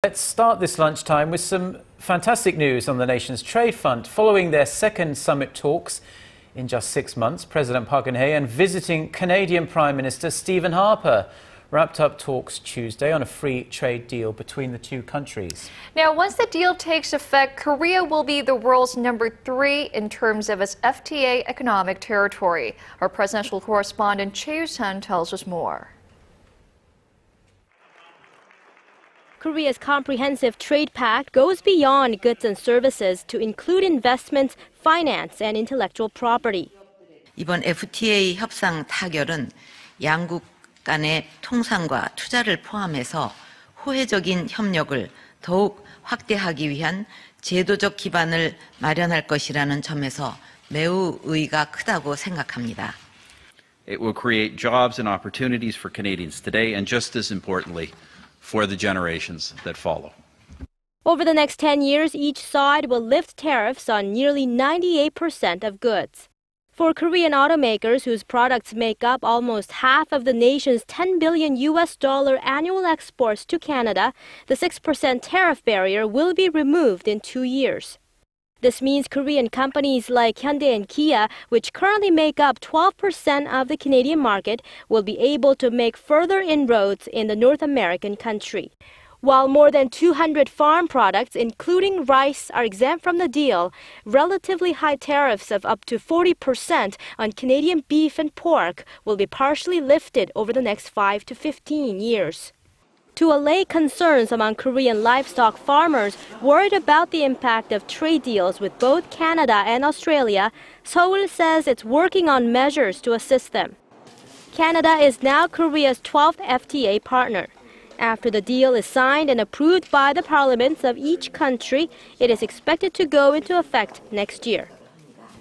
Let's start this lunchtime with some fantastic news on the nation's trade front. Following their second summit talks in just 6 months, President Park Geun-hye and visiting Canadian Prime Minister Stephen Harper wrapped up talks Tuesday on a free trade deal between the two countries. Now, once the deal takes effect, Korea will be the world's #3 in terms of its FTA economic territory. Our presidential correspondent Choi You-sun tells us more. Korea's comprehensive trade pact goes beyond goods and services to include investments, finance, and intellectual property. 이번 FTA 협상 타결은 양국 간의 통상과 투자를 포함해서 호혜적인 협력을 더욱 확대하기 위한 제도적 기반을 마련할 것이라는 점에서 매우 의의가 크다고 생각합니다. It will create jobs and opportunities for Canadians today and just as importantly, for the generations that follow. Over the next 10 years, each side will lift tariffs on nearly 98% of goods. For Korean automakers whose products make up almost half of the nation's $10 billion annual exports to Canada, the 6% tariff barrier will be removed in 2 years. This means Korean companies like Hyundai and Kia, which currently make up 12% of the Canadian market, will be able to make further inroads in the North American country. While more than 200 farm products, including rice, are exempt from the deal, relatively high tariffs of up to 40% on Canadian beef and pork will be partially lifted over the next 5 to 15 years. To allay concerns among Korean livestock farmers worried about the impact of trade deals with both Canada and Australia, Seoul says it's working on measures to assist them. Canada is now Korea's 12th FTA partner. After the deal is signed and approved by the parliaments of each country, it is expected to go into effect next year.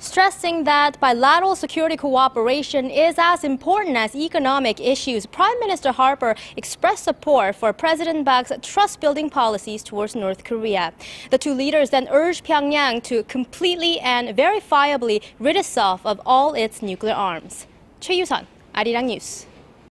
Stressing that bilateral security cooperation is as important as economic issues, Prime Minister Harper expressed support for President Park's trust-building policies towards North Korea. The two leaders then urged Pyongyang to completely and verifiably rid itself of all its nuclear arms. Choi You-sun, Arirang News.